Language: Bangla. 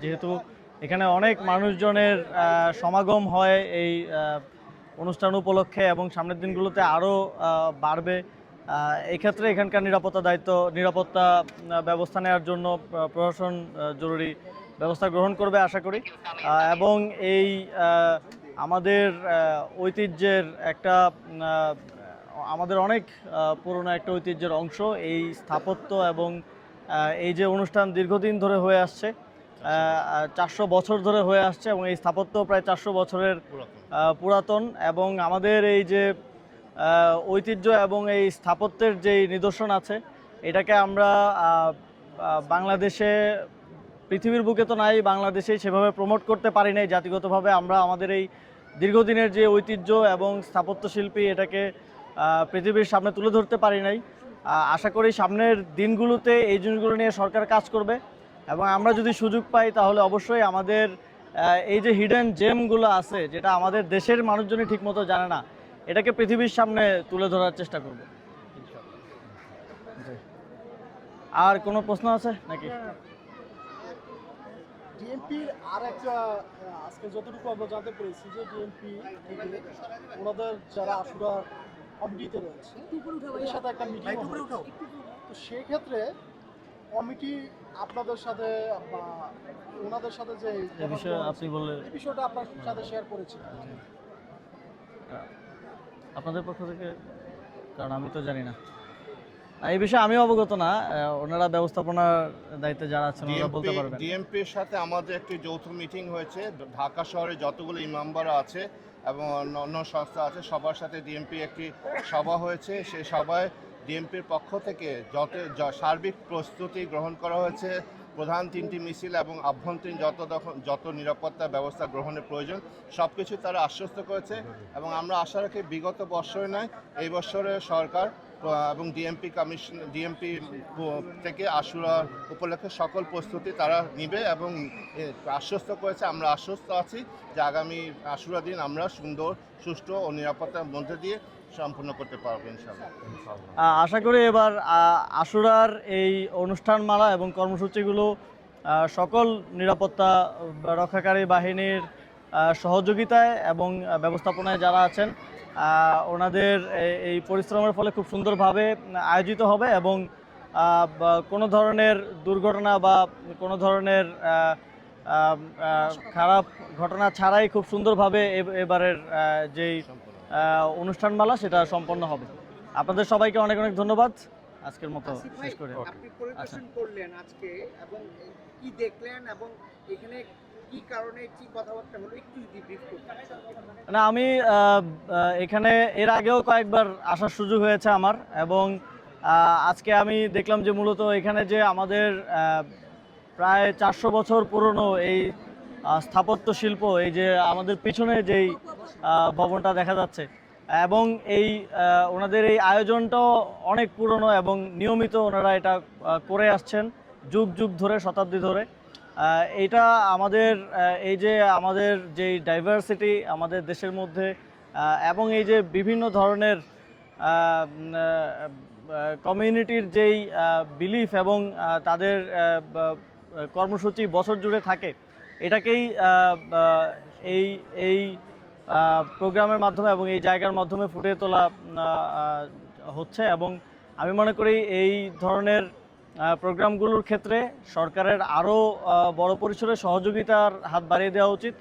যেহেতু এখানে অনেক মানুষজনের সমাগম হয় এই অনুষ্ঠান উপলক্ষে এবং সামনের দিনগুলোতে আরও বাড়বে। এই ক্ষেত্রে এখানকার নিরাপত্তা ব্যবস্থা নেওয়ার জন্য প্রশাসন জরুরি ব্যবস্থা গ্রহণ করবে আশা করি। এবং এই আমাদের ঐতিহ্যের একটা আমাদের অনেক পুরনো একটা ঐতিহ্যের অংশ এই স্থাপত্য এবং এই যে অনুষ্ঠান দীর্ঘদিন ধরে হয়ে আসছে, 400 বছর ধরে হয়ে আসছে এবং এই স্থাপত্য প্রায় 400 বছরের পুরাতন। এবং আমাদের এই যে ঐতিহ্য এবং এই স্থাপত্যের যেই নিদর্শন আছে, এটাকে আমরা বাংলাদেশে, পৃথিবীর বুকে তো নাই, বাংলাদেশেই সেভাবে প্রমোট করতে পারি নাই জাতিগতভাবে। আমরা আমাদের এই দীর্ঘদিনের যে ঐতিহ্য এবং স্থাপত্য শিল্পী, এটাকে পৃথিবীর সামনে তুলে ধরতে পারি নাই। আশা করি সামনের দিনগুলোতে এই জিনিসগুলো নিয়ে সরকার কাজ করবে এবং আমরা যদি সুযোগ পাই তাহলে অবশ্যই আমাদের এই যে হিডেন জেমগুলো আছে, যেটা আমাদের দেশের মানুষজনই ঠিকমতো জানে না, এটাকে পৃথিবীর সামনে তুলে ধরার চেষ্টা করব। আর কোনো প্রশ্ন আছে নাকি? ডিএমপির আর একটা আজকে যতটুকু আমরা জানতে পেরেছি যে ডিএমপি ওনাদের যারা আশুরা কমিটিতে রয়েছে এর সাথে একটা মিটিং, তো সেই ক্ষেত্রে কমিটি আপনাদের সাথে বা ওনাদের সাথে যে বিষয়ে আপনি বললেন, এই বিষয়টা আপনার সাথে শেয়ার করেছি আপনাদের পক্ষ থেকে, কারণ আমি তো জানি না এই বিষয়ে, আমিও অবগত না। ওনারা ব্যবস্থাপনার দায়িত্বে যারা আছেন ওনারা বলতে পারবেন। ডিএমপির সাথে আমাদের একটি যৌথ মিটিং হয়েছে। ঢাকা শহরে যতগুলো ইমামবাড়া আছে এবং অন্য সংস্থা আছে সবার সাথে ডিএমপি একটি সভা হয়েছে। সেই সভায় ডিএমপির পক্ষ থেকে সার্বিক প্রস্তুতি গ্রহণ করা হয়েছে। প্রধান 3টি মিছিল এবং আভ্যন্তরীণ যত নিরাপত্তা ব্যবস্থা গ্রহণের প্রয়োজন সব কিছু তারা আশ্বস্ত করেছে এবং আমরা আশা রাখি বিগত বছরে নয়, এই বছরে সরকার এবং ডিএমপি থেকে আশুরা উপলক্ষে সকল প্রস্তুতি তারা নিবে এবং আশ্বস্ত করেছে। আমরা আশ্বস্ত আছি যে আগামী আশুরা দিন আমরা সুন্দর, সুষ্ঠু ও নিরাপত্তার মধ্যে দিয়ে সম্পূর্ণ করতে পারবো ইনশাআল্লাহ। আশা করি এবার আশুরার এই অনুষ্ঠানমালা এবং কর্মসূচিগুলো সকল নিরাপত্তা রক্ষাকারী বাহিনীর সহযোগিতায় এবং ব্যবস্থাপনায় যারা আছেন ওনাদের এই পরিশ্রমের ফলে খুব সুন্দরভাবে আয়োজিত হবে এবং কোনো ধরনের দুর্ঘটনা বা কোনো ধরনের খারাপ ঘটনা ছাড়াই খুব সুন্দরভাবে এবারের যেই অনুষ্ঠানমালা সেটা সম্পন্ন হবে। আপনাদের সবাইকে অনেক অনেক ধন্যবাদ। আজকের মতো শেষ করে আপনি পরিদর্শন করলেন আজকে এবং কি দেখলেন এবং এখানে কি কারণে কি কথাবার্তা হলো একটু ব্রিফ করতে। না, আমি এখানে এর আগেও কয়েকবার আসার সুযোগ হয়েছে আমার, এবং আজকে আমি দেখলাম যে মূলত এখানে যে আমাদের প্রায় 400 বছর পুরনো এই স্থাপত্য শিল্প, এই যে আমাদের পিছনে যেই ভবনটা দেখা যাচ্ছে, এবং এই ওনাদের এই আয়োজনটাও অনেক পুরনো এবং নিয়মিত ওনারা এটা করে আসছেন যুগ যুগ ধরে, শতাব্দী ধরে। এইটা আমাদের এই যে আমাদের যেই ডাইভার্সিটি আমাদের দেশের মধ্যে এবং এই যে বিভিন্ন ধরনের কমিউনিটির যেই বিলিফ এবং তাদের কর্মসূচি বছর জুড়ে থাকে, এটাকেই এই এই প্রোগ্রামের মাধ্যমে এবং এই জায়গার মাধ্যমে ফুটিয়ে তোলা হচ্ছে। এবং আমি মনে করি এই ধরনের প্রোগ্রামগুলোর ক্ষেত্রে সরকারের আরও বড় পরিসরে সহযোগিতার হাত বাড়িয়ে দেওয়া উচিত।